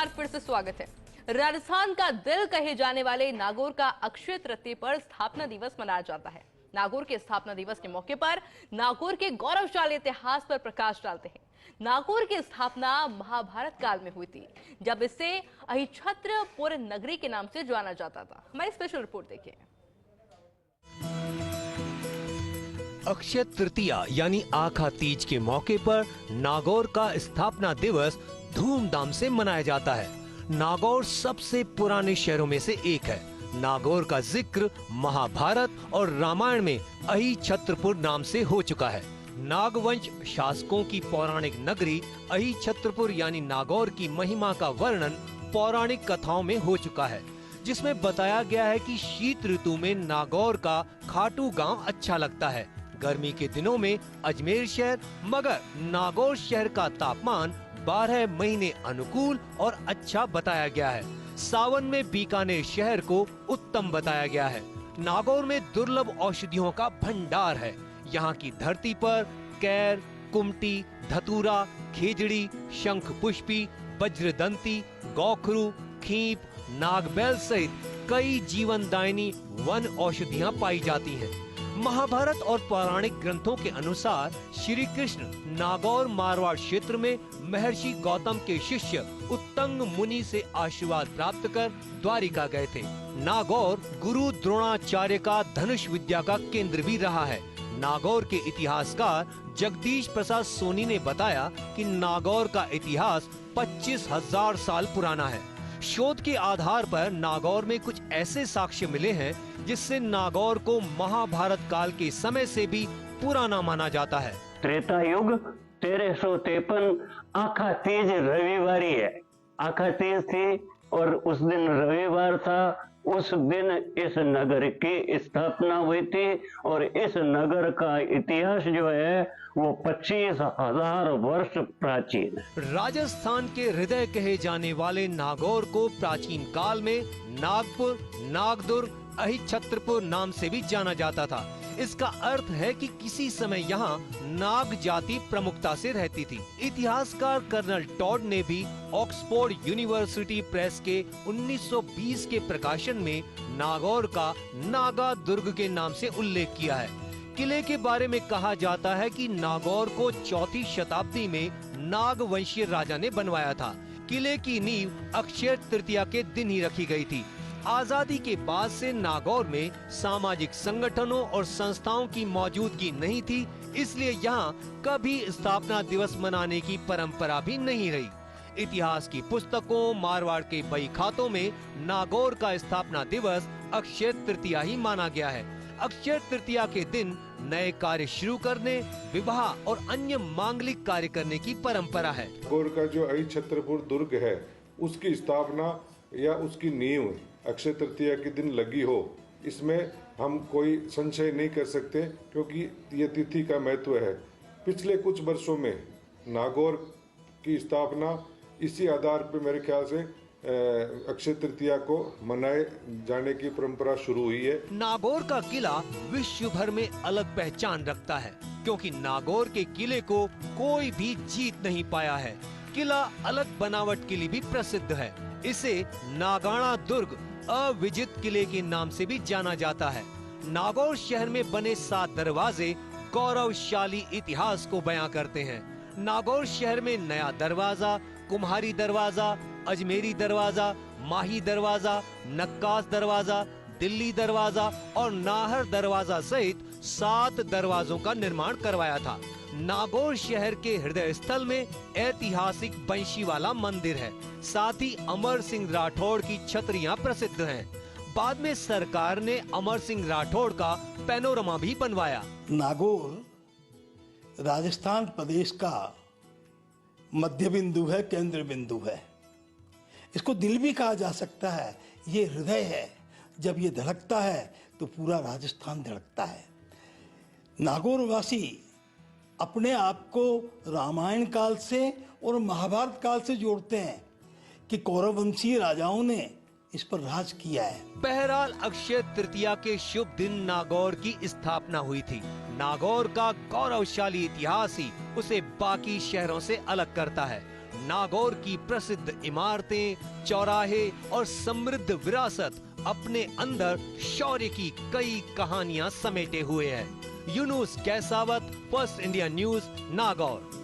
बार फिर से स्वागत है। राजस्थान का दिल कहे जाने वाले नागौर का अक्षय तृतीया पर स्थापना दिवस मनाया जाता है। नागौर के स्थापना दिवस के मौके पर नागौर के गौरवशाली इतिहास पर प्रकाश डालते हैं। नागौर की स्थापना महाभारत काल में हुई थी, जब इसे अहिछत्रपुर नगरी के नाम से जाना जाता था। हमारी स्पेशल रिपोर्ट देखिए। अक्षय तृतीया यानी आखा तीज के मौके पर नागौर का स्थापना दिवस धूमधाम से मनाया जाता है। नागौर सबसे पुराने शहरों में से एक है। नागौर का जिक्र महाभारत और रामायण में अहिछत्रपुर नाम से हो चुका है। नागवंश शासकों की पौराणिक नगरी अहिछत्रपुर यानी नागौर की महिमा का वर्णन पौराणिक कथाओं में हो चुका है, जिसमें बताया गया है कि शीत ऋतु में नागौर का खाटू गांव अच्छा लगता है। गर्मी के दिनों में अजमेर शहर, मगर नागौर शहर का तापमान 12 महीने अनुकूल और अच्छा बताया गया है। सावन में बीकानेर शहर को उत्तम बताया गया है। नागौर में दुर्लभ औषधियों का भंडार है। यहाँ की धरती पर कैर, कुमटी, धतूरा, खेजड़ी, शंख पुष्पी, वज्रदंती, गौखरू, खीप, नागबैल सहित कई जीवनदायिनी वन औषधियाँ पाई जाती हैं। महाभारत और पौराणिक ग्रंथों के अनुसार श्री कृष्ण नागौर मारवाड़ क्षेत्र में महर्षि गौतम के शिष्य उत्तंग मुनि से आशीर्वाद प्राप्त कर द्वारिका गए थे। नागौर गुरु द्रोणाचार्य का धनुष विद्या का केंद्र भी रहा है। नागौर के इतिहासकार जगदीश प्रसाद सोनी ने बताया कि नागौर का इतिहास 25,000 साल पुराना है। शोध के आधार पर नागौर में कुछ ऐसे साक्ष्य मिले हैं जिससे नागौर को महाभारत काल के समय से भी पुराना माना जाता है। त्रेता युग 1353 आखा तीज रविवारी है। आखा तीज थी और उस दिन रविवार था। उस दिन इस नगर की स्थापना हुई थी और इस नगर का इतिहास जो है वो 25,000 वर्ष प्राचीन है। राजस्थान के हृदय कहे जाने वाले नागौर को प्राचीन काल में नागपुर, नागदुर्ग, अहिछत्रपुर नाम से भी जाना जाता था। इसका अर्थ है कि किसी समय यहाँ नाग जाति प्रमुखता से रहती थी। इतिहासकार कर्नल टॉड ने भी ऑक्सफोर्ड यूनिवर्सिटी प्रेस के 1920 के प्रकाशन में नागौर का नागा दुर्ग के नाम से उल्लेख किया है। किले के बारे में कहा जाता है कि नागौर को 4वीं शताब्दी में नागवंशीय राजा ने बनवाया था। किले की नींव अक्षय तृतीया के दिन ही रखी गई थी। आजादी के बाद से नागौर में सामाजिक संगठनों और संस्थाओं की मौजूदगी नहीं थी, इसलिए यहाँ कभी स्थापना दिवस मनाने की परंपरा भी नहीं रही। इतिहास की पुस्तकों, मारवाड़ के बही खातों में नागौर का स्थापना दिवस अक्षय तृतीया ही माना गया है। अक्षय तृतीया के दिन नए कार्य शुरू करने, विवाह और अन्य मांगलिक कार्य करने की परंपरा है। नागौर का जो अहिछत्रपुर दुर्ग है, उसकी स्थापना या उसकी नींव अक्षय तृतीया के दिन लगी हो, इसमें हम कोई संशय नहीं कर सकते, क्योंकि ये तिथि का महत्व है। पिछले कुछ वर्षों में नागौर की स्थापना इसी आधार पर मेरे ख्याल से अक्षय तृतीया को मनाए जाने की परंपरा शुरू हुई है। नागौर का किला विश्व भर में अलग पहचान रखता है, क्योंकि नागौर के किले को कोई भी जीत नहीं पाया है। किला अलग बनावट के लिए भी प्रसिद्ध है। इसे नागाणा दुर्ग अविजित किले के नाम से भी जाना जाता है। नागौर शहर में बने 7 दरवाजे गौरवशाली इतिहास को बयां करते हैं। नागौर शहर में नया दरवाजा, कुम्हारी दरवाजा, अजमेरी दरवाजा, माही दरवाजा, नक्कास दरवाजा, दिल्ली दरवाजा और नाहर दरवाजा सहित 7 दरवाजों का निर्माण करवाया था। नागौर शहर के हृदय स्थल में ऐतिहासिक बंशीवाला मंदिर है। साथ ही अमर सिंह राठौड़ की छतरियां प्रसिद्ध हैं। बाद में सरकार ने अमर सिंह राठौड़ का पैनोरमा भी बनवाया। नागौर राजस्थान प्रदेश का मध्य बिंदु है, केंद्र बिंदु है। इसको दिल भी कहा जा सकता है। ये हृदय है। जब ये धड़कता है तो पूरा राजस्थान धड़कता है। नागौर वासी अपने आप को रामायण काल से और महाभारत काल से जोड़ते हैं कि कौरव वंशीय राजाओं ने इस पर राज किया है। बहरहाल अक्षय तृतीया के शुभ दिन नागौर की स्थापना हुई थी। नागौर का गौरवशाली इतिहास ही उसे बाकी शहरों से अलग करता है। नागौर की प्रसिद्ध इमारतें, चौराहे और समृद्ध विरासत अपने अंदर शौर्य की कई कहानियां समेटे हुए है। Yunus Kaisawat, First India News, Nagaur.